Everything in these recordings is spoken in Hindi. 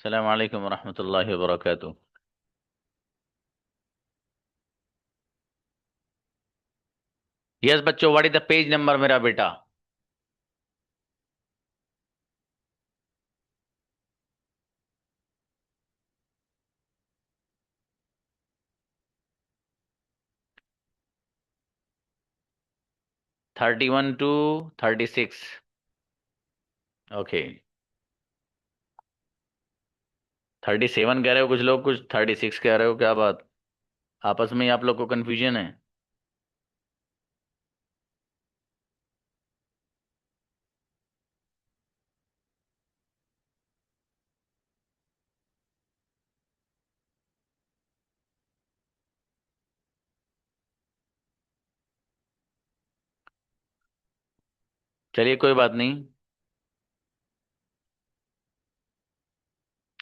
अस्सलाम वालेकुम रहमतुल्लाहि व बरकातुहू। यस बच्चों, what is the page number मेरा बेटा? 31 टू 36। ओके। 37 कह रहे हो कुछ लोग, कुछ 36 कह रहे हो, क्या बात? आपस में ही आप लोग को कंफ्यूजन है। चलिए कोई बात नहीं।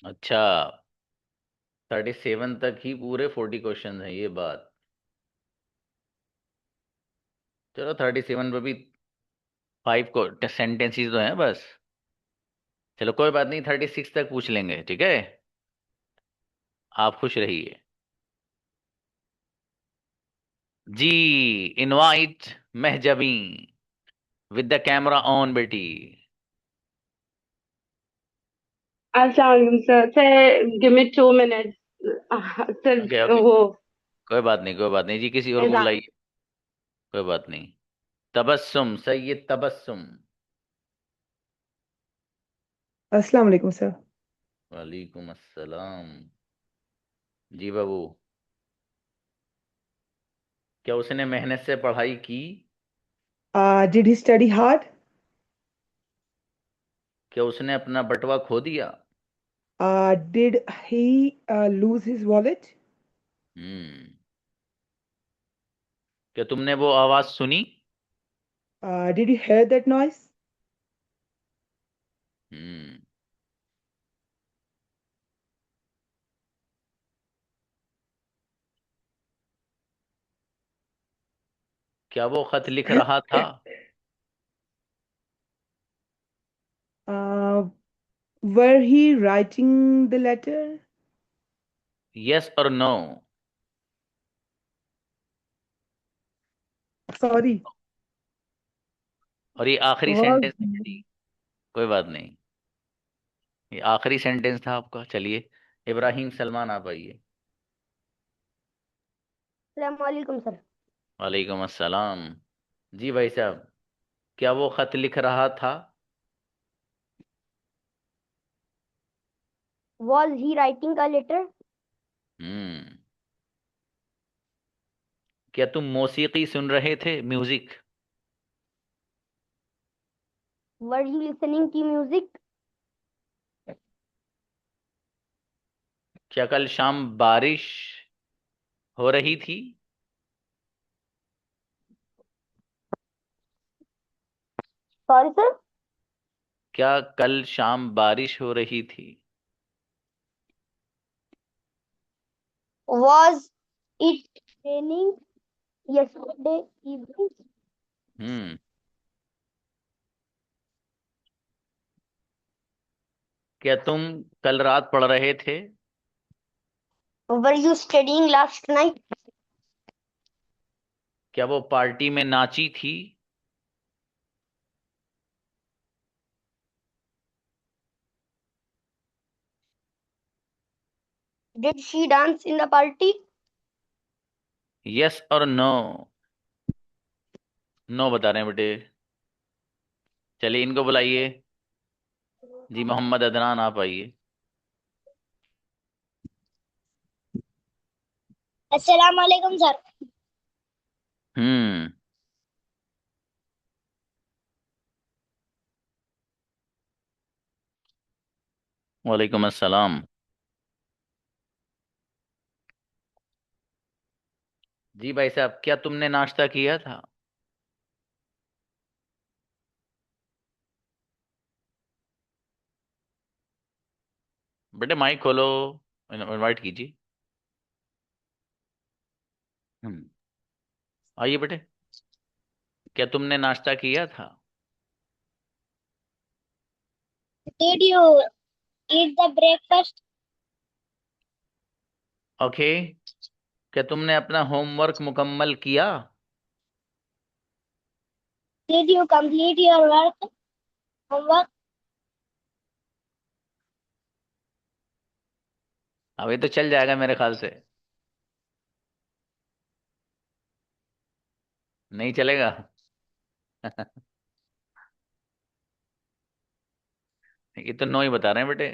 अच्छा, 37 तक ही पूरे 40 क्वेश्चन है, ये बात। चलो 37 पे भी 5 को सेंटेंसेस तो हैं बस। चलो कोई बात नहीं, 36 तक पूछ लेंगे, ठीक है। आप खुश रहिए। जी, invite Mahjabeen with the camera on बेटी। Assalamualaikum sir. Sir, give me 2 minutes. Sir, okay okay, वो कोई बात नहीं, कोई बात नहीं जी, किसी और को एग्जाम। बुलाइए। कोई बात नहीं। तबस्सुम, सैयद तबस्सुम। अस्सलाम वालेकुम सर। वालेकुम अस्सलाम। जी बाबू। क्या उसने मेहनत से पढ़ाई की? Did he study hard? क्या उसने अपना बटुआ खो दिया? Did he lose his wallet? Hmm. क्या तुमने वो आवाज सुनी? Did you hear that noise? Hmm. क्या वो खत लिख रहा था? Were he writing the letter? Yes और नो? सॉरी। और ये आखिरी वाज सेंटेंस है जी। कोई बात नहीं, ये आखिरी सेंटेंस था आपका। चलिए, इब्राहिम सलमान आप आइए। वालेकुम सर। वालेकुम अस्सलाम। जी भाई साहब, क्या वो खत लिख रहा था? Was he writing a letter? Hmm. क्या तुम मौसीकी सुन रहे थे, म्यूजिक? वर यू लिसनिंग की म्यूजिक? क्या कल शाम बारिश हो रही थी? Sorry sir. क्या कल शाम बारिश हो रही थी? Was it raining yesterday evening? Hmm. क्या तुम कल रात पढ़ रहे थे? Were you studying last night? क्या वो पार्टी में नाची थी? Did she dance in the party? Yes और नो? नो बता रहे हैं बेटे। चलिए इनको बुलाइए। जी मोहम्मद अदनान आप आइए। अस्सलाम वालेकुम सर। हम्म। वालेकुम अस्सलाम। जी भाई साहब, क्या तुमने नाश्ता किया था? बेटे माइक खोलो, इनवाइट कीजिए। हम्म। आइए बेटे। क्या तुमने नाश्ता किया था? Did you eat the breakfast? Okay, क्या तुमने अपना होमवर्क मुकम्मल किया? Did you complete your homework? अभी तो चल जाएगा मेरे ख्याल से। नहीं चलेगा? ये तो नो ही बता रहे हैं बेटे।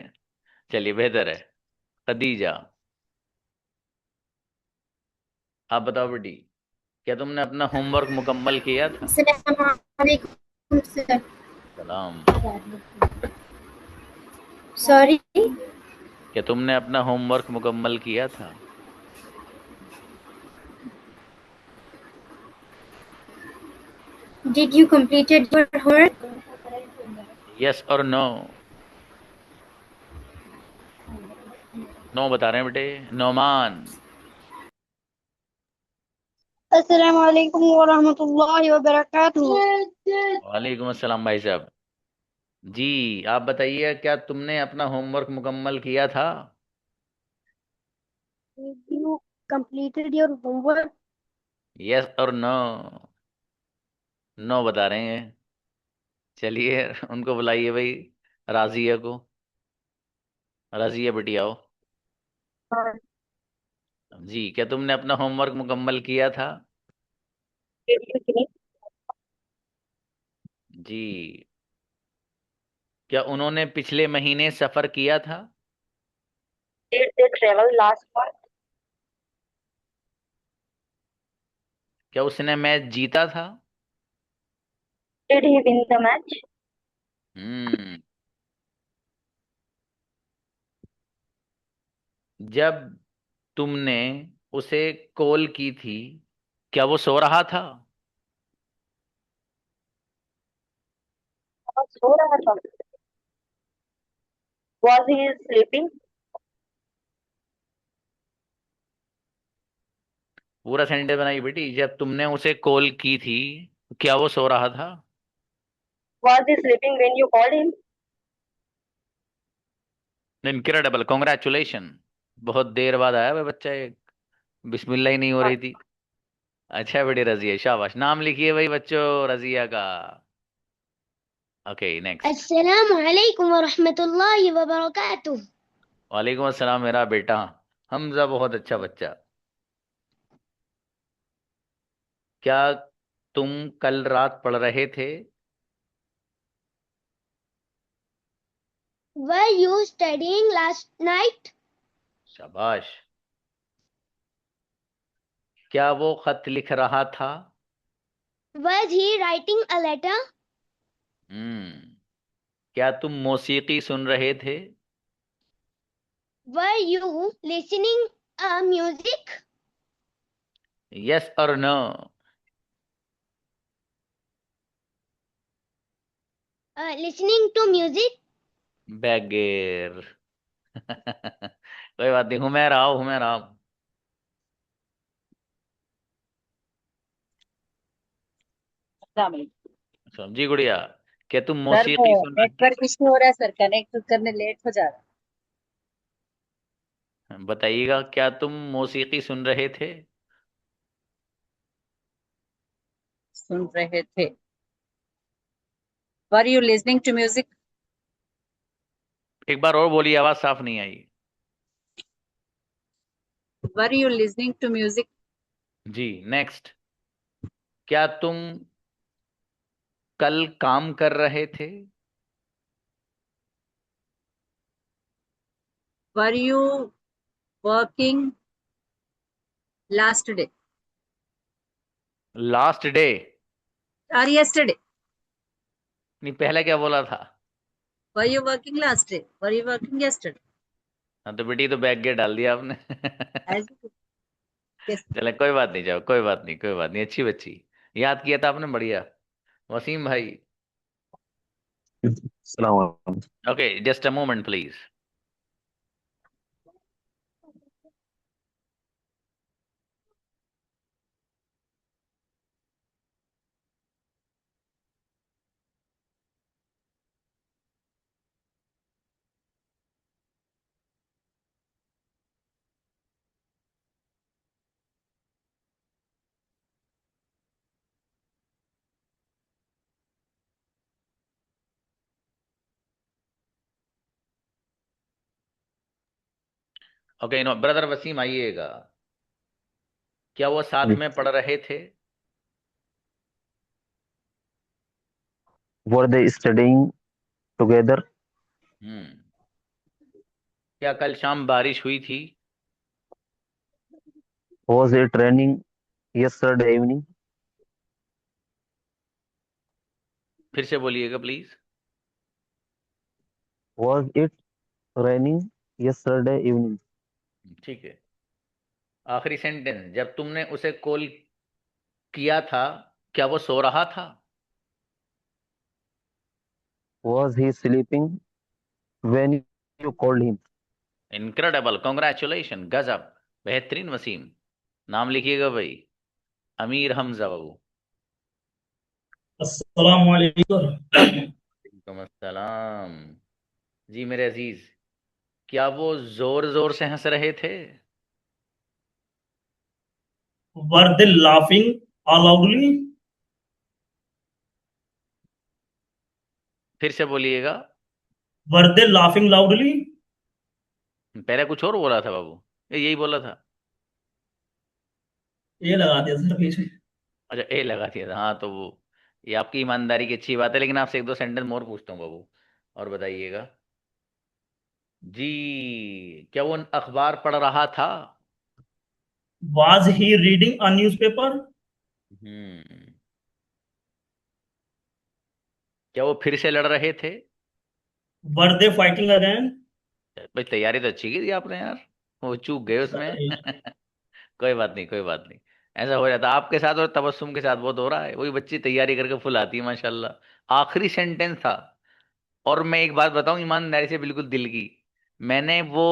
चलिए बेहतर है। खदीजा, आप बताओ बेटी, क्या तुमने अपना होमवर्क मुकम्मल किया था? Assalamualaikum sir. सलाम। Sorry, क्या तुमने अपना होमवर्क मुकम्मल किया था? did you completed your homework? Yes और नो? नो बता रहे हैं बेटे। Noman. Assalamu alaikum wa rahmatullahi wa barakatuh. वालेकुम अस्सलाम भाई साहब। जी, आप बताइए, क्या तुमने अपना होमवर्क मुकम्मल किया था? Did you completed your homework? Yes और नो? नो बता रहे हैं। चलिए उनको बुलाइए भाई, राजिया को। राजिया बेटी आओ। जी, क्या तुमने अपना होमवर्क मुकम्मल किया था? जी, क्या उन्होंने पिछले महीने सफर किया था? Did they travel last month? क्या उसने मैच जीता था? Did he win the match? हम्म। जब तुमने उसे कॉल की थी, क्या वो सो रहा था? सो रहा था. Was he sleeping? पूरा सेंटेंस बनाइए बेटी। जब तुमने उसे कॉल की थी, क्या वो सो रहा था? Was he sleeping when you called him? Incredible, congratulation. बहुत देर बाद आया भाई बच्चा एक। बिस्मिल्लाह ही नहीं हो रही थी। अच्छा बेटी रजिया, शाबाश। नाम लिखिए भाई बच्चों, रजिया का। Okay next. Assalamu alaikum wa rahmatullahi wa barakatuh. वालेकुम अस्सलाम मेरा बेटा। हमजा बहुत अच्छा बच्चा। क्या तुम कल रात पढ़ रहे थे? Were you studying last night? शाबाश। क्या वो खत लिख रहा था? Was he writing a letter? हम्म। क्या तुम मौसीकी सुन रहे थे? Were you listening music? Yes और नो? Listening to music? बैगेर। कोई बात नहीं, हूं मैं रहा हूं, मैं रहा हूं। समझी गुड़िया? क्या तुम सर वो मौसीकी सुन रहे? नेटवर्क इश्यू हो रहा है सर, कनेक्ट करने लेट हो जा रहा है। बताइएगा, क्या तुम मौसीकी सुन रहे थे? सुन रहे थे। Were you listening to music? एक बार और बोलिए, आवाज साफ नहीं आई। Were you listening to music? जी नेक्स्ट। क्या तुम कल काम कर रहे थे? Were you working last day last day? और यस्टरडे? नहीं, पहले क्या बोला था? Were you working last day? Were you working yesterday? हाँ तो बेटी, तो बैग गेट डाल दिया आपने। चले कोई बात नहीं, जाओ कोई बात नहीं, कोई बात नहीं, अच्छी बच्ची। याद किया था आपने, बढ़िया। वसीम भाई। सलाम। Okay, just a moment please. Okay, no brother Wasim आइएगा। क्या वो साथ में पढ़ रहे थे? Were they studying together? हम्म। क्या कल शाम बारिश हुई थी? Was it raining yesterday evening? फिर से बोलिएगा please. Was it raining yesterday evening? ठीक है। आखिरी सेंटेंस, जब तुमने उसे कॉल किया था क्या वो सो रहा था? Was he sleeping when you called him? Incredible, congratulation, गजब, बेहतरीन वसीम। नाम लिखिएगा भाई, अमीर हमजा बाबू। अस्सलाम वालेकुम। वालेकुम अस्सलाम। जी मेरे अजीज, क्या वो जोर जोर से हंस रहे थे? Were they laughing loudly? फिर से बोलिएगा। Were they laughing loudly? पहले कुछ और बोला था बाबू, यही बोला था। ये लगा दिया सर पीछे। अच्छा, ए लगा दिया था, हाँ तो वो, ये आपकी ईमानदारी की अच्छी बात है, लेकिन आपसे एक दो सेंटेंस और पूछता हूँ बाबू, और बताइएगा। जी, क्या वो अखबार पढ़ रहा था? Was he reading a newspaper? हम्म। क्या वो फिर से लड़ रहे थे? Were they fighting again? भाई तैयारी तो अच्छी की थी आपने यार, वो चूक गए उसमें। सर कोई बात नहीं, कोई बात नहीं। ऐसा हो जाता आपके साथ, और तबस्सुम के साथ बहुत हो रहा है, वही बच्ची तैयारी करके फुल आती है माशाल्लाह। आखिरी सेंटेंस था। और मैं एक बात बताऊं ईमानदारी से, बिल्कुल दिल की, मैंने वो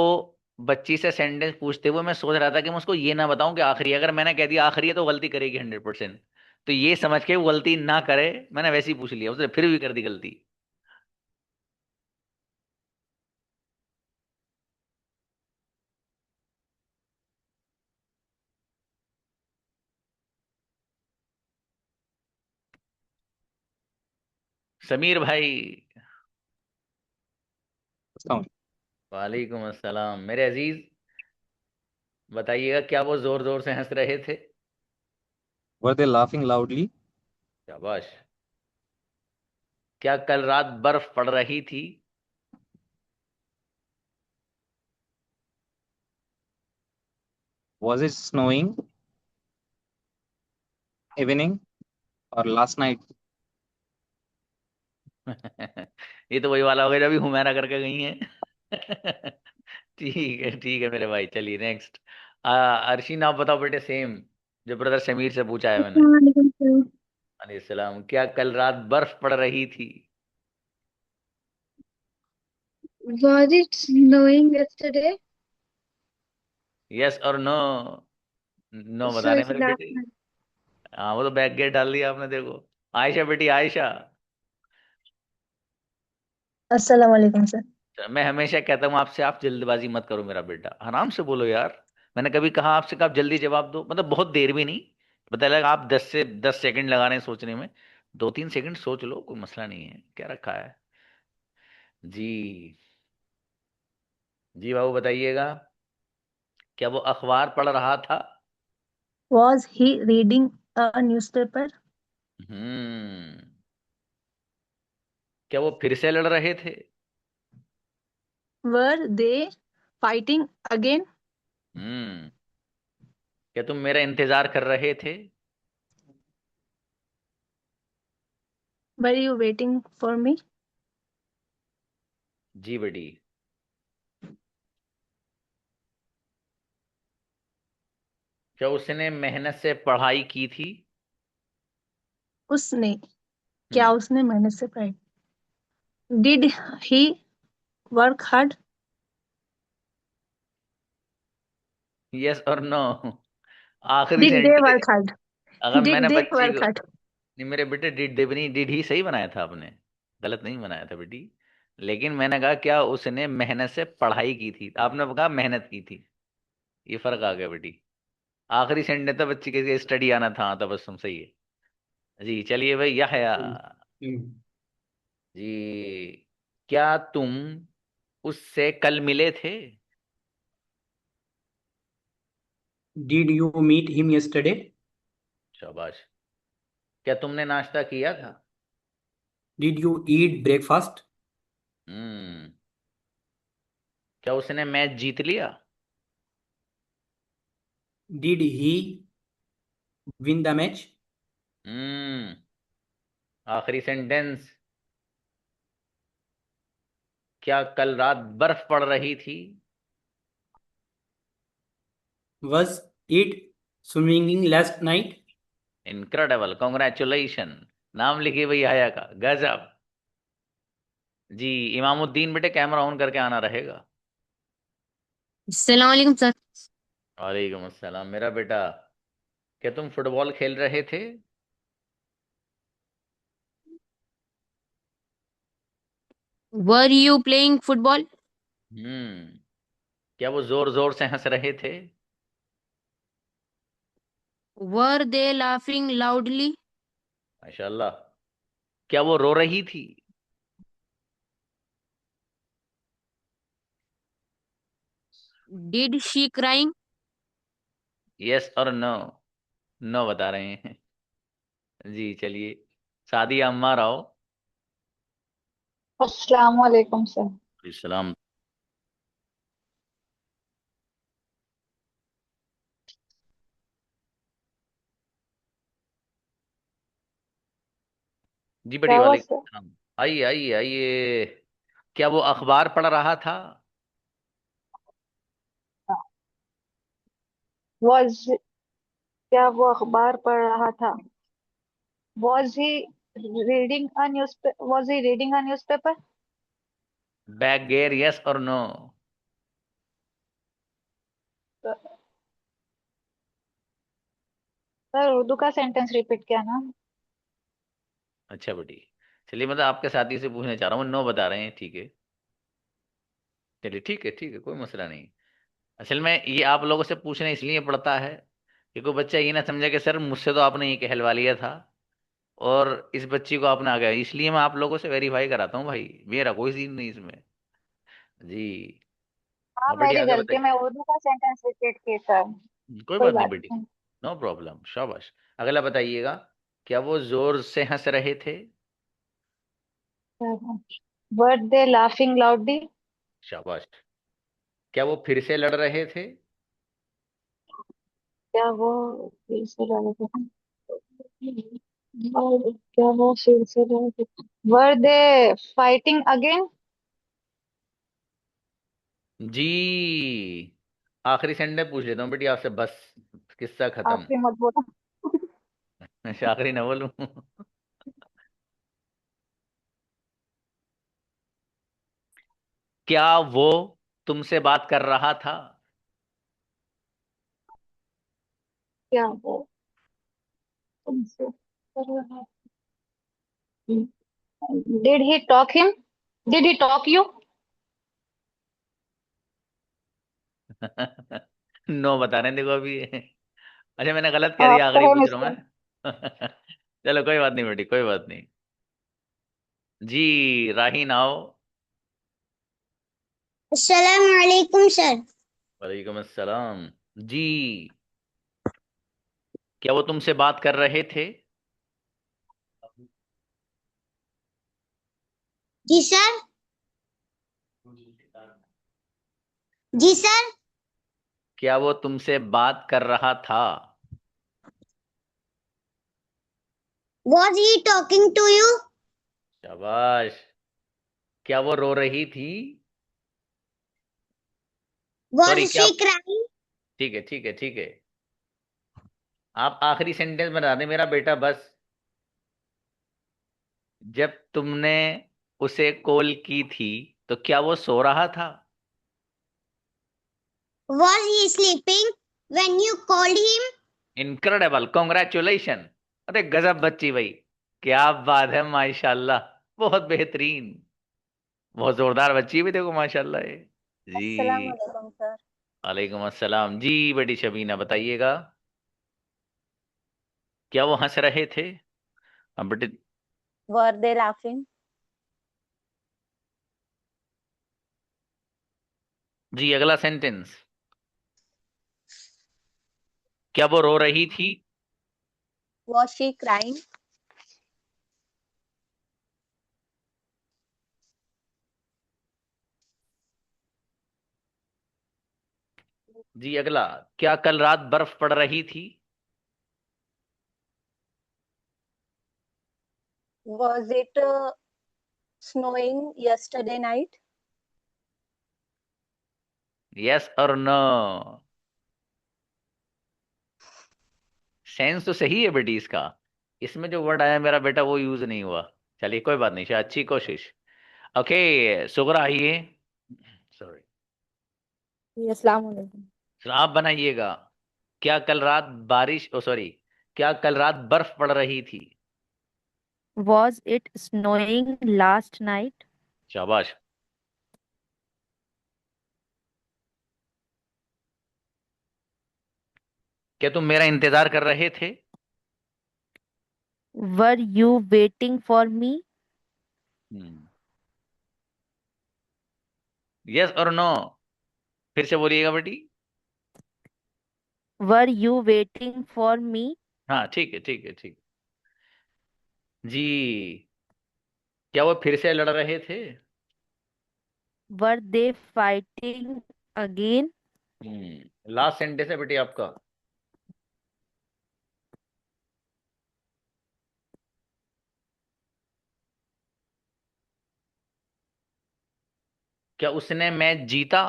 बच्ची से सेंटेंस पूछते हुए मैं सोच रहा था कि मैं उसको ये ना बताऊं कि आखिरी है। अगर मैंने कह दिया आखिरी है तो गलती करेगी 100%। तो ये समझ के वो गलती ना करे, मैंने वैसे ही पूछ लिया, उसने फिर भी कर दी गलती। समीर भाई। वालेकुम अस्सलाम मेरे अजीज, बताइएगा क्या वो जोर जोर से हंस रहे थे? Were they laughing loudly? शाबाश। क्या कल रात बर्फ पड़ रही थी? Was it snowing evening or last night? ये तो वही वाला हो गया जो अभी हुमैरा करके गई है। ठीक है मेरे भाई, चलिए नेक्स्ट। अर्शीन आप बताओ बेटे, सेम जो ब्रदर समीर से पूछा है मैंने। वालेकुम सलाम। अलैहिस्सलाम, क्या कल रात बर्फ पड़ रही थी? Was it snowing yesterday? Yes और नो? नो So बताने it's मेरे last बेटे। night. हाँ, वो तो बैक गेट डाल दिया आपने, देखो। आयशा बेटी, आयशा। अस्सलाम वालेकुम सर। मैं हमेशा कहता हूँ आपसे, आप जल्दबाजी मत करो मेरा बेटा, आराम से बोलो यार। मैंने कभी कहा आपसे कि आप जल्दी जवाब दो, मतलब बहुत देर भी नहीं। पता लगा आप 10 से 10 सेकंड लगा रहे हैं सोचने में। 2-3 सेकंड सोच लो, कोई मसला नहीं है, क्या रखा है। जी। जी बाबू बताइएगा, क्या वो अखबार पढ़ रहा था? Was he reading a newspaper? हम्म। क्या वो फिर से लड़ रहे थे? Were they fighting again? हम्म। क्या तुम मेरा इंतजार कर रहे थे? Were you waiting for me? जी बेटी। क्या उसने मेहनत से पढ़ाई की थी? उसने, क्या हम्म। उसने मेहनत से पढ़ाई? Did he work hard? Yes और नो? आखिरी Did they sentence. work hard? अगर Did मैंने they बच्ची work को, hard? नहीं मेरे बेटे, डिड दे भी नहीं, डिड ही सही बनाया था आपने, गलत नहीं बनाया था बेटी। लेकिन मैंने कहा क्या उसने मेहनत से पढ़ाई की थी, आपने कहा मेहनत की थी। ये फर्क आ गया बेटी। आखिरी सेंटेंस था बच्ची के स्टडी आना था, हाँ, तबस्सुम सही है। जी चलिए भाई, यहया। जी, क्या तुम उससे कल मिले थे? Did you meet him yesterday? शाबाश। क्या तुमने नाश्ता किया था? Did you eat breakfast? हम्म। क्या उसने मैच जीत लिया? Did he win the match? हम्म। आखिरी सेंटेंस। क्या कल रात बर्फ पड़ रही थी? Was it swimming last night? Incredible, congratulation. नाम लिखिए भाई आया का, गजब। जी, इमामुद्दीन बेटे कैमरा ऑन करके आना रहेगा। अस्सलाम वालेकुम सर। वालेकुम अस्सलाम मेरा बेटा। क्या तुम फुटबॉल खेल रहे थे? Were you playing football? Hmm. क्या वो जोर जोर से हंस रहे थे? Were they laughing loudly? माशाल्लाह। क्या वो रो रही थी? Did she crying? यस और नो? नो बता रहे हैं। जी चलिए, सादिया अम्मा राव। अस्सलाम वालेकुम सर। सलाम। जी बड़ी क्या हुआ वालेकुम सर? सलाम। आइए आइए आइए। क्या वो अखबार पढ़ रहा था? वॉज क्या वो अखबार पढ़ रहा था? Was he reading a news was he reading a newspaper? Back gear, yes और नो? सर उर्दू का सेंटेंस रिपीट किया ना। अच्छा बेटी। चलिए, मतलब आपके साथी से पूछना चाह रहा हूँ, नो बता रहे हैं, ठीक है। चलिए ठीक है, कोई मसला नहीं। असल में ये आप लोगों से पूछना इसलिए पड़ता है कि कोई बच्चा ये ना समझे कि सर मुझसे तो आपने ये कहलवा लिया था और इस बच्ची को आपने आ गया, इसलिए मैं आप लोगों से वेरीफाई कराता हूँ भाई, मेरा कोई सीन नहीं इसमें। जी। हाँ हाँ बेटी मेरी आगे गलती, बताइए। मैं उर्दू का सेंटेंस रिपीट किया सर। कोई कोई बात नहीं बात बेटी। नहीं। नो प्रॉब्लम, शाबाश। अगला बताइएगा। क्या वो जोर से हंस रहे थे? Were they laughing loudly? शाबाश। क्या वो फिर से लड़ रहे थे? क्या वो फिर से लड़ रहे थे? क्या वो फिर से लड़ रहे थे? Were they fighting again? जी। आखिरी सेंटेंस पूछ लेता हूँ बेटी आपसे, बस किस्सा खत्म। आपसे मत बोलो। अच्छा, आखिरी ना बोलूं? क्या वो तुमसे बात कर रहा था? क्या वो तुमसे कर रहा है? Did he talk him? Did he talk you? No बता रहे हैं, देखो अभी। अच्छा, मैंने गलत कह दिया, आप आखिरी तो है पूछ रहा हूँ मिस्टर। मैं। चलो कोई बात नहीं बेटी, कोई बात नहीं। जी, राहीन आओ। अस्सलाम वालेकुम सर। वालेकुम अस्सलाम। जी। क्या वो तुमसे बात कर रहे थे? जी सर। जी सर। क्या वो तुमसे बात कर रहा था? Was he talking to you? शाबाश। क्या वो रो रही थी? वॉज सॉरी, क्या? She crying? ठीक है। आप आखिरी सेंटेंस बता दें मेरा बेटा, बस। जब तुमने उसे कॉल की थी तो क्या वो सो रहा था? Was he sleeping when you called him? Incredible, congratulation. अरे गजब बच्ची भाई। क्या बात है, माशाल्लाह। बहुत बेहतरीन। बहुत जोरदार बच्ची भी, देखो माशाल्लाह है। जी। अस्सलाम वालेकुम सर। वालेकुम अस्सलाम। जी बेटी शबीना बताइएगा। क्या वो हंस रहे थे? हाँ बेटे। वर दे लाफिंग? जी, अगला सेंटेंस। क्या वो रो रही थी? Was she crying? जी अगला, क्या कल रात बर्फ पड़ रही थी? Was it snowing yesterday night? Yes और नो? सेंस तो सही है बेटी इसका, इसमें जो वर्ड आया मेरा बेटा वो यूज नहीं हुआ। चलिए कोई बात नहीं, शायद अच्छी कोशिश। ओके सुगरा आइए। सॉरी, अस्सलाम वालेकुम। आप बनाइएगा। क्या कल रात बारिश, ओ सॉरी, क्या कल रात बर्फ पड़ रही थी? Was it snowing last night? शाबाश। क्या तुम मेरा इंतजार कर रहे थे? Were you waiting for me? Yes और नो? फिर से बोलिएगा बेटी। Were you waiting for me? हाँ ठीक है ठीक है ठीक जी। क्या वो फिर से लड़ रहे थे? Were they fighting again? Last sentence है बेटी आपका। क्या उसने मैच जीता?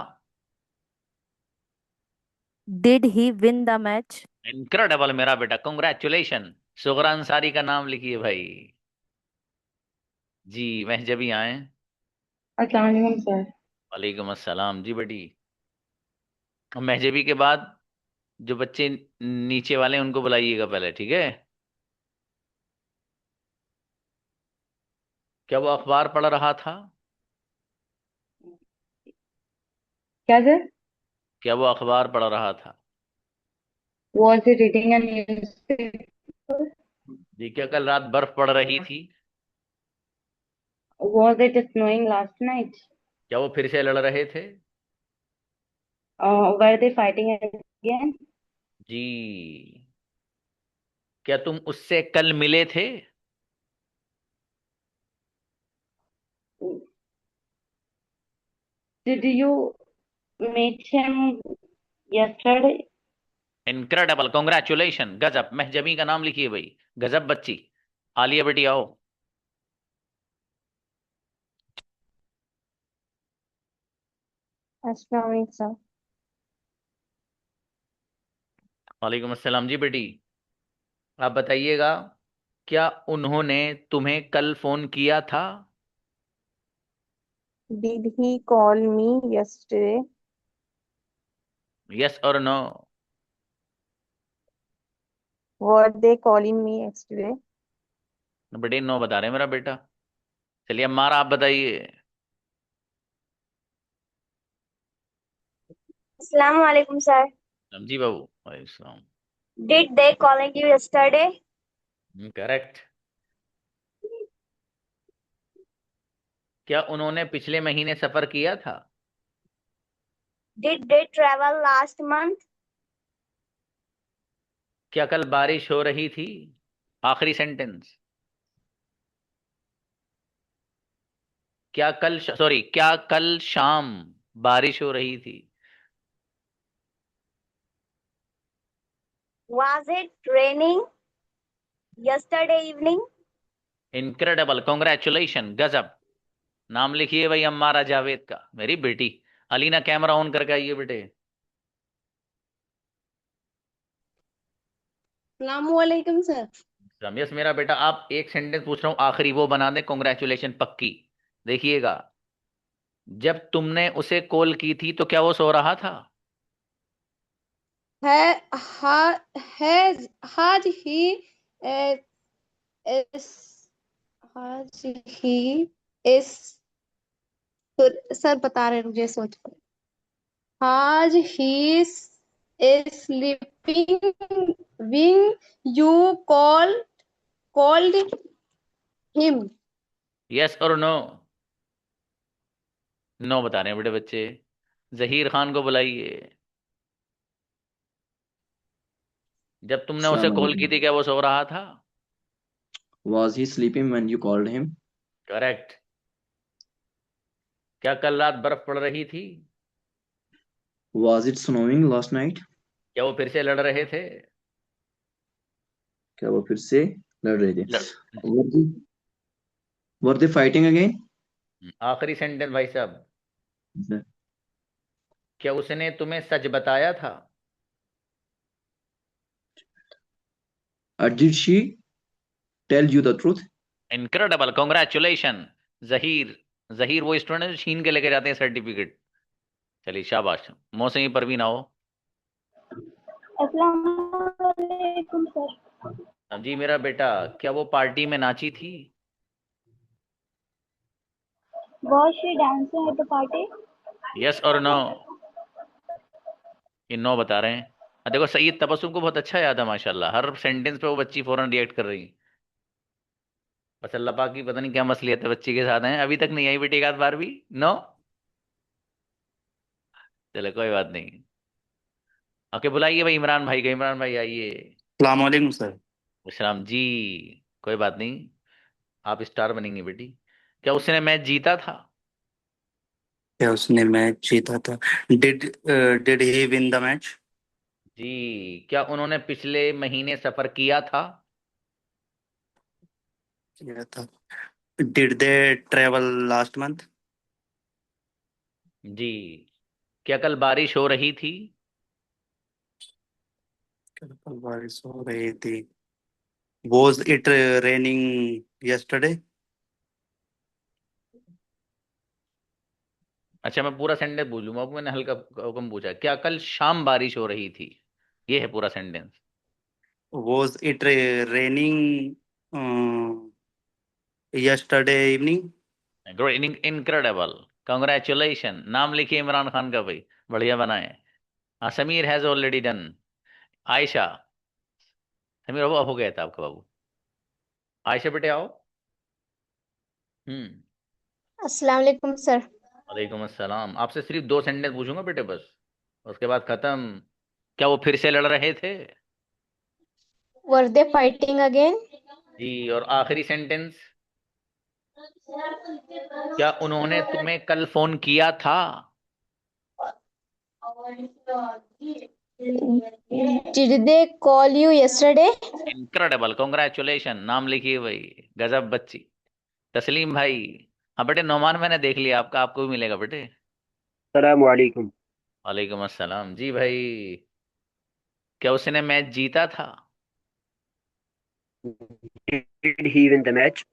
Did he win the match? Incredible मेरा बेटा, कंग्रेचुलेशन। सुगरा अंसारी का नाम लिखिए भाई। जी वह जब ही आए। अस्सलाम वालेकुम सर। वालेकुम अस्सलाम जी बेटी। और महजबी के बाद जो बच्चे नीचे वाले हैं उनको बुलाइएगा पहले, ठीक है? क्या वो अखबार पढ़ रहा था? क्या सर? क्या वो अखबार पढ़ रहा था? Was he reading a newspaper? जी क्या कल रात बर्फ पड़ रही थी? Was it snowing last night? क्या वो फिर से लड़ रहे थे? Were they fighting again? जी क्या तुम उससे कल मिले थे? Did you meet him yesterday? Incredible, congratulation, गजब। महजबी का नाम लिखिए भाई। गजब बच्ची। आलिया बेटी आओ। अस्सलाम वालेकुम। वालेकुम अस्सलाम जी बेटी। आप बताइएगा, क्या उन्होंने तुम्हें कल फोन किया था? Did he call me yesterday? Yes और नो? Were they calling me yesterday? बेटे नो बता रहे हैं मेरा बेटा। चलिए अम्मारा आप बताइए। Assalamu alaikum, sir. जी बाबू वालेकुम सलाम। Did they calling you yesterday? Correct. क्या उन्होंने पिछले महीने सफर किया था? Did they travel last month? क्या कल बारिश हो रही थी? आखिरी सेंटेंस। क्या कल शाम बारिश हो रही थी? Was it raining yesterday evening? Incredible, congratulation, गजब। नाम लिखिए भाई अम्मारा जावेद का, मेरी बेटी। अलीना कैमरा ऑन करके आइए बेटे। अस्सलामुअलैकुम सर। रमेश मेरा बेटा, आप एक सेंटेंस पूछ रहा हूँ आखिरी वो बना दे, कॉन्ग्रेचुलेशन पक्की। देखिएगा, जब तुमने उसे कॉल की थी तो क्या वो सो रहा था? है has he uh, is has he is sir बता रहे हैं, मुझे सोच पर। has he is sleeping when you called him? Yes और नो? नो बता रहे हैं बेटे बच्चे। जहीर खान को बुलाइए। जब तुमने उसे कॉल की थी क्या वो सो रहा था? Was he sleeping when you called him? Correct. क्या कल रात बर्फ पड़ रही थी? Was it snowing last night? क्या वो फिर से लड़ रहे थे? क्या वो फिर से लड़ रहे थे? लड़... Were they fighting again? आखिरी सेंटेंस भाई साहब, क्या उसने तुम्हें सच बताया था? Did she tell you the truth? Incredible, congratulation. Zaheer, Zaheer वो स्टूडेंट छीन के लेके जाते हैं सर्टिफिकेट। चलिए शाबाश। मौसमी परवीन आओ। अस्सलाम वालेकुम सर। जी मेरा बेटा, क्या वो पार्टी में नाची थी? Was she dancing at the party? Yes और नो? ये नो बता रहे हैं। देखो सईद तबस्सुम को बहुत अच्छा याद है माशाल्लाह, हर सेंटेंस पे वो बच्ची फौरन रिएक्ट कर रही। बस अल्लाह पाक की पता नहीं क्या मसलियत है बच्ची के साथ है, अभी तक नहीं आई बेटी एक आध बार भी नो। चलो कोई बात नहीं। ओके बुलाइए भाई इमरान भाई का। इमरान भाई आइए। अस्सलाम वालेकुम सर। इस्लाम जी। कोई बात नहीं, आप स्टार बनेंगे बेटी। क्या उसने मैच जीता था? क्या उसने मैच जीता था? Did did he win the match? जी। क्या उन्होंने पिछले महीने सफर किया था? किया था। Did they travel last month? जी। क्या कल बारिश हो रही थी? कल बारिश हो रही थी। Was it raining yesterday? अच्छा मैं पूरा सेंटेंस बोलूंगा, अब मैंने हल्का हुक्म पूछा। क्या कल शाम बारिश हो रही थी? ये है पूरा sentence. Was it raining yesterday evening? Great, incredible, congratulation. नाम लिखिए इमरान खान का भाई, बढ़िया बनाए। हाँ Sameer has already done. Ayesha, Sameer बाबू अब हो गया था आपका बाबू। आयशा बेटे आओ। अस्सलाम वालेकुम सर। वालेकुम अस्सलाम। आपसे सिर्फ 2 सेंटेंस पूछूंगा बेटे बस, उसके बाद खत्म। क्या वो फिर से लड़ रहे थे? Were they fighting again? जी। और आखिरी सेंटेंस, क्या उन्होंने तुम्हें कल फोन किया था? Did they call you yesterday? Incredible, congratulation. नाम लिखिए भाई, गजब बच्ची। तस्लीम भाई। हाँ बेटे नौमान मैंने देख लिया आपका, आपको भी मिलेगा बेटे। सलाम वालेकुम। वालेकुम अस्सलाम। जी भाई, क्या उसने मैच जीता था? Did he win the match?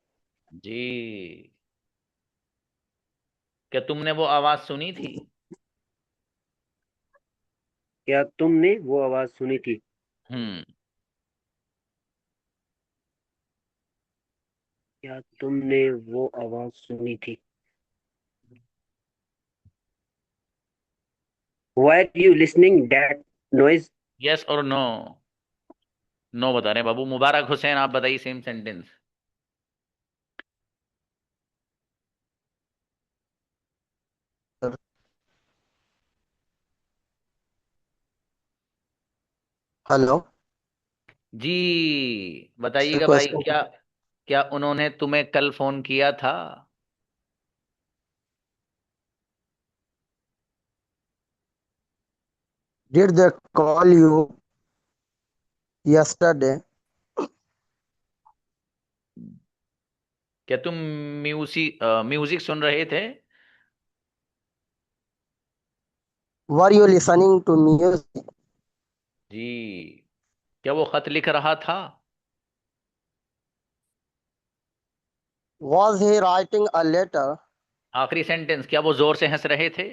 जी। क्या तुमने वो आवाज सुनी थी? क्या तुमने वो आवाज सुनी थी? हम्म। क्या तुमने वो आवाज सुनी थी? Were you listening that noise? Yes और नो? नो बता रहे हैं बाबू। मुबारक हुसैन आप बताइए सेम सेंटेंस। हेलो जी बताइएगा भाई, क्या क्या उन्होंने तुम्हें कल फोन किया था? Did they call you yesterday? क्या तुम म्यूजिक सुन रहे थे? Were you listening to music? जी। क्या वो खत लिख रहा था? Was he writing a letter? आखिरी सेंटेंस, क्या वो जोर से हंस रहे थे?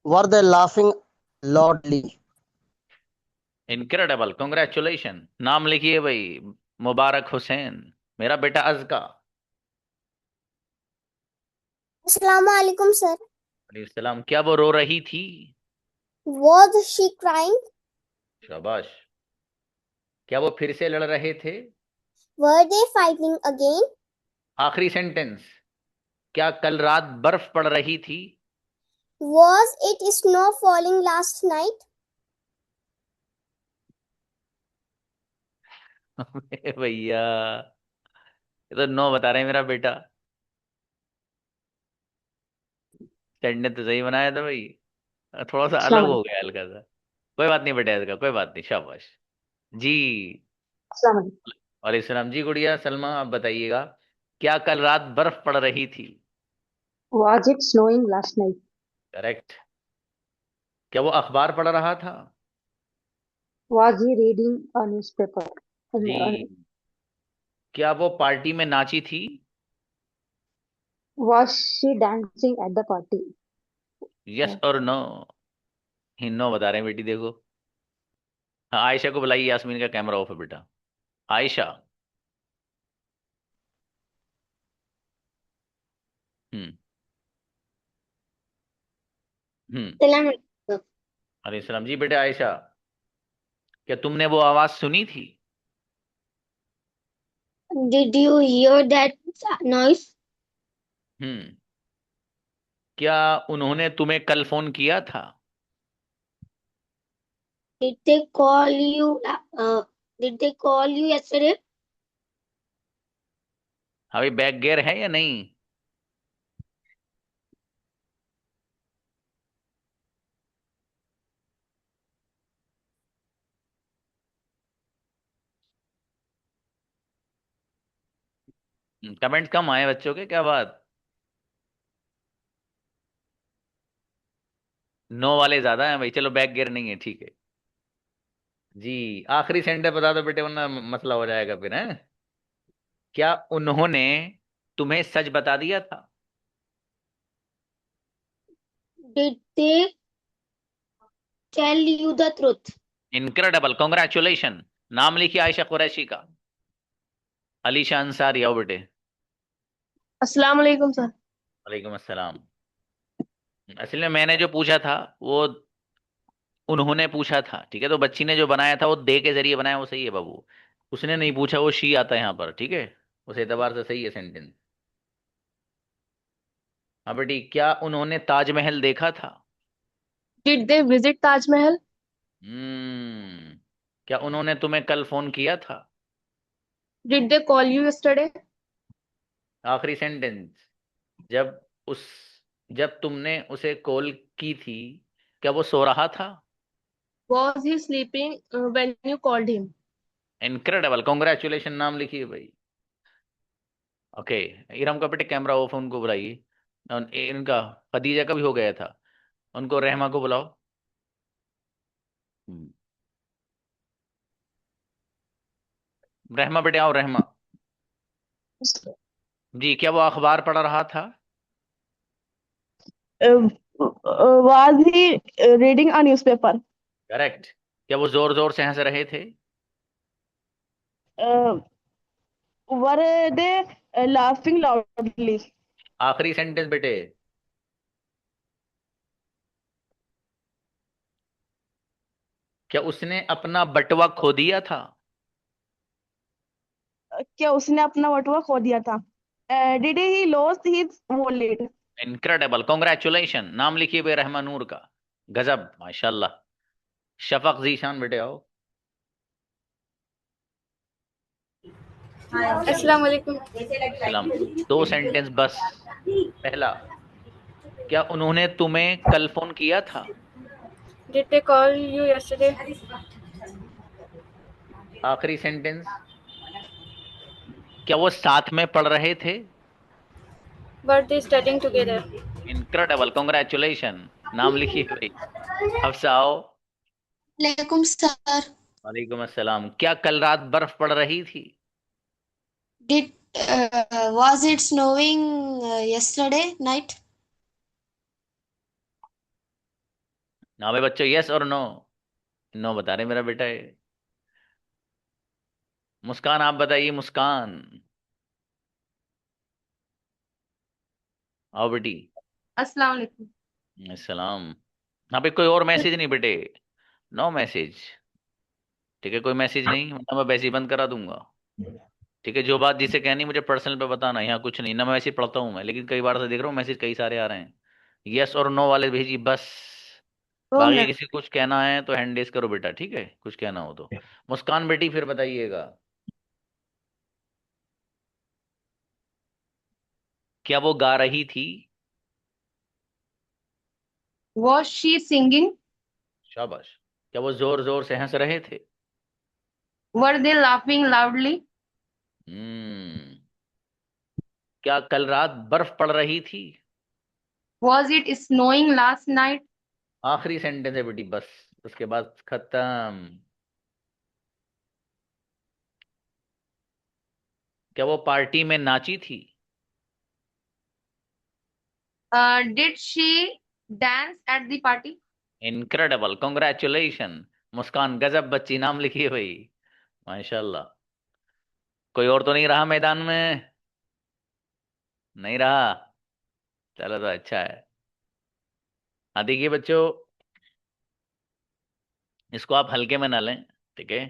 Were they laughing loudly? Incredible, congratulation. नाम लिखिए भाई, मुबारक हुसैन। मेरा बेटा अज़का। Assalamu alaikum, sir. सलाम। क्या वो रो रही थी? Was she crying? शाबाश। क्या वो फिर से लड़ रहे थे? Were they fighting again? आखिरी सेंटेंस, क्या कल रात बर्फ पड़ रही थी? Was it snow falling last night? अबे भैया, ये तो नो बता रहे हैं मेरा बेटा। चैट ने तो सही बनाया था भाई, थोड़ा सा अलग अस्सलाम हो वालेकुम। गया हल्का सा। कोई बात नहीं बेटा, इसका कोई बात नहीं, शाबाश जी। अस्सलाम वालेकुम। वालेकुम सलाम जी। गुड़िया सलमा, आप बताइएगा, क्या कल रात बर्फ पड़ रही थी? Was it snowing last night? Correct. क्या वो अखबार पढ़ रहा था? Was he reading a newspaper? जी। क्या वो पार्टी में नाची थी? Was she dancing at the party? Yes और नो? ही नो बता रहे हैं बेटी, देखो। हाँ, आयशा को बुलाइए, यास्मीन का कैमरा ऑफ है बेटा। आयशा। हम्म। हम्म। अरे सलाम जी। बेटे आयशा, क्या तुमने वो आवाज सुनी थी? Did you hear that noise? हम्म। क्या उन्होंने तुम्हें कल फोन किया था? Did they call you? Did they call you yesterday? अभी बैक गियर है या नहीं? कमेंट कम आए बच्चों के, क्या बात? नो वाले ज्यादा हैं भाई। चलो बैक गियर नहीं है, ठीक है जी। आखिरी सेंटेंस बता दो बेटे, वरना मसला हो जाएगा फिर, है? क्या उन्होंने तुम्हें सच बता दिया था? Did they tell you the truth? Incredible, congratulation. नाम लिखिए आयशा कुरैशी का। अलीशा अंसारी, आओ बेटे। अस्सलाम वालेकुम सर। वालेकुम अस्सलाम। असल में मैंने जो पूछा था वो उन्होंने पूछा था, ठीक है? तो बच्ची ने जो बनाया था वो दे के जरिए बनाया, वो सही है बाबू। उसने नहीं पूछा, वो शी आता है यहाँ पर, ठीक है? उस एतबार से सही है सेंटेंस। हाँ बेटी, क्या उन्होंने ताजमहल देखा था? Did they visit Taj Mahal? हम्म। क्या उन्होंने तुम्हें कल फोन किया था? Did they call you yesterday? आखिरी सेंटेंस, जब उस जब तुमने उसे कॉल की थी, क्या वो सो रहा था? Was he sleeping when you called him? Incredible, congratulation. नाम लिखिए भाई। ओके। इरम का बेटे कैमरा ऑफ, उनको बुलाइए। और इनका खदीजा का भी हो गया था, उनको रहमा को बुलाओ। हम्म। रहमा बेटे आओ, रहमा जी। क्या वो अखबार पढ़ रहा था? Was he reading a newspaper? Correct. क्या वो जोर जोर से हंस रहे थे? Uh, were they laughing loudly? आखिरी सेंटेंस बेटे। क्या उसने अपना बटुआ खो दिया था? क्या उसने अपना बटुआ खो दिया था? Did he lose his wallet? Incredible, congratulation. नाम लिखिए बे रहमा नूर का। गजब, माशाल्लाह। शफक जीशान बेटे आओ। अस्सलाम वालेकुम। सलाम। दो सेंटेंस बस। पहला, क्या उन्होंने तुम्हें कल फोन किया था? Did they call you yesterday? आखिरी सेंटेंस, क्या वो साथ में पढ़ रहे थे? Were they studying together? Incredible, congratulation. नाम लिखिए भाई। हफ्सा आओ। वालेकुम सर। वालेकुम अस्सलाम। क्या कल रात बर्फ पड़ रही थी? Did was it snowing yesterday night? हाँ भाई बच्चों, यस और नो? नो बता रहे मेरा बेटा है। मुस्कान, आप बताइए, मुस्कान आओ बेटी। अस्सलाम वालेकुम। सलाम। हाँ भाई, कोई और मैसेज नहीं बेटे, नो मैसेज, ठीक है? कोई मैसेज नहीं, वरना मैं वैसे ही बंद करा दूंगा, ठीक है? जो बात जिसे कहनी मुझे पर्सनल पे बताना, यहाँ कुछ नहीं। ना मैं मैसेज पढ़ता हूँ मैं, लेकिन कई बार से देख रहा हूँ मैसेज कई सारे आ रहे हैं। यस और नो वाले भेजिए बस। 2 मिनट। किसी को कुछ कहना है तो हैंड रेस करो बेटा, ठीक है? कुछ कहना हो तो। मुस्कान बेटी फिर बताइएगा। क्या वो गा रही थी? Was she singing? शाबाश। क्या वो जोर जोर से हंस रहे थे? Were they laughing loudly? हम्म। क्या कल रात बर्फ पड़ रही थी? Was it snowing last night? आखिरी सेंटेंस है बेटी, बस उसके बाद खत्म। क्या वो पार्टी में नाची थी? Did she dance at the party? Incredible, congratulation. Muskan गजब बच्ची, नाम लिखिए भाई। माशाल्लाह। कोई और तो नहीं रहा मैदान में? नहीं रहा? चलो तो अच्छा है। हाँ देखिए बच्चों, इसको आप हल्के में ना लें, ठीक है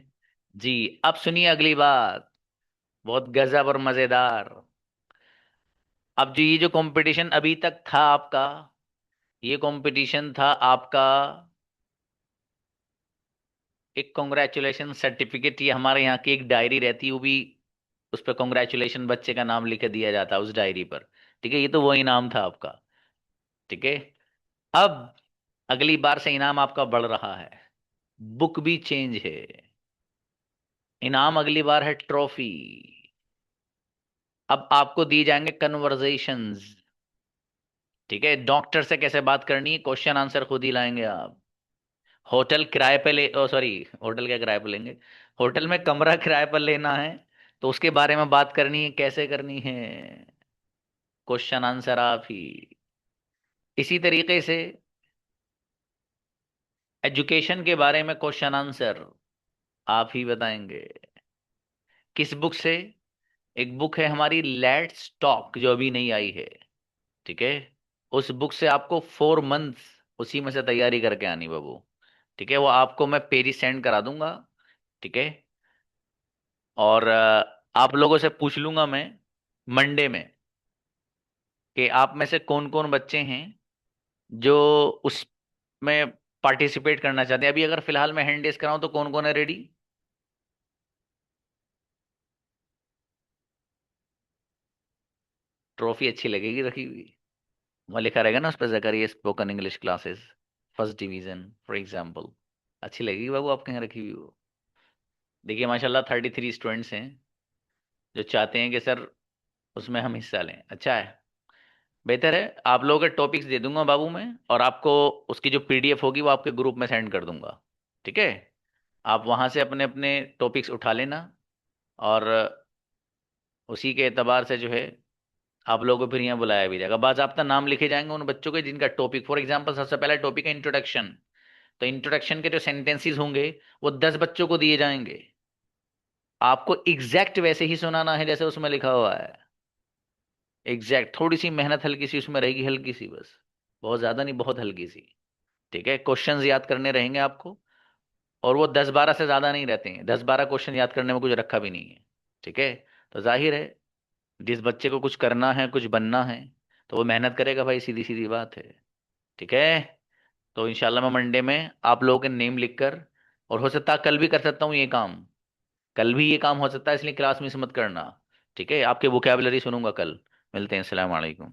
जी। अब सुनिए अगली बात, बहुत गजब और मजेदार। अब जो ये जो कंपटीशन अभी तक था आपका, ये कंपटीशन था आपका एक कॉन्ग्रेचुलेशन सर्टिफिकेट। ये हमारे यहाँ की एक डायरी रहती है, वो भी उस पर कॉन्ग्रेचुलेशन बच्चे का नाम लिख के दिया जाता है उस डायरी पर, ठीक है। ये तो वही नाम था आपका, ठीक है। अब अगली बार से इनाम आपका बढ़ रहा है, बुक भी चेंज है। इनाम अगली बार है ट्रॉफी। अब आपको दिए जाएंगे कन्वर्जेशंस, ठीक है। डॉक्टर से कैसे बात करनी है, क्वेश्चन आंसर खुद ही लाएंगे आप। होटल किराए पे ले, ओ सॉरी, होटल क्या किराए पे लेंगे, होटल में कमरा किराए पर लेना है तो उसके बारे में बात करनी है, कैसे करनी है, क्वेश्चन आंसर आप ही। इसी तरीके से एजुकेशन के बारे में क्वेश्चन आंसर आप ही बताएंगे। किस बुक से? एक बुक है हमारी लेट्स टॉक, जो अभी नहीं आई है, ठीक है। उस बुक से आपको 4 मंथ्स उसी में से तैयारी करके आनी बाबू, ठीक है। वो आपको मैं पेज सेंड करा दूंगा, ठीक है। और आप लोगों से पूछ लूंगा मैं मंडे में कि आप में से कौन कौन बच्चे हैं जो उसमें पार्टिसिपेट करना चाहते हैं। अभी अगर फिलहाल मैं हैंड रेस कराऊं तो कौन कौन है रेडी? ट्रॉफी अच्छी लगेगी रखी हुई, वहाँ लिखा रहेगा ना उस पर, Zakariya spoken English classes first division for example. अच्छी लगेगी बाबू आपके यहाँ रखी हुई वो। देखिए माशाल्लाह 33 स्टूडेंट्स हैं जो चाहते हैं कि सर उसमें हम हिस्सा लें। अच्छा है, बेहतर है। आप लोगों के टॉपिक्स दे दूंगा बाबू मैं, और आपको उसकी जो पीडीएफ होगी वो आपके ग्रुप में सेंड कर दूंगा, ठीक है। आप वहाँ से अपने अपने टॉपिक्स उठा लेना, और उसी के एतबार से जो है आप लोगों को फिर यहाँ बुलाया भी जाएगा। बाद आपका नाम लिखे जाएंगे उन बच्चों के जिनका टॉपिक, फॉर एग्जाम्पल सबसे पहला टॉपिक है इंट्रोडक्शन, तो इंट्रोडक्शन के जो सेंटेंसेस होंगे वो 10 बच्चों को दिए जाएंगे। आपको एग्जैक्ट वैसे ही सुनाना है जैसे उसमें लिखा हुआ है, एग्जैक्ट। थोड़ी सी मेहनत हल्की सी उसमें रहेगी, हल्की सी बस, बहुत ज्यादा नहीं, बहुत हल्की सी, ठीक है। क्वेश्चंस याद करने रहेंगे आपको, और वो 10-12 से ज्यादा नहीं रहते हैं, 10-12 क्वेश्चन याद करने में कुछ रखा भी नहीं है, ठीक है। तो जाहिर है जिस बच्चे को कुछ करना है, कुछ बनना है, तो वो मेहनत करेगा भाई, सीधी सीधी बात है, ठीक है। तो इंशाल्लाह मैं मंडे में आप लोगों के नेम लिखकर, और हो सकता है कल भी कर सकता हूँ ये काम, कल भी ये काम हो सकता है, इसलिए क्लास मिस मत करना, ठीक है। आपके वोकैबुलरी सुनूंगा कल। मिलते हैं, अस्सलाम वालेकुम।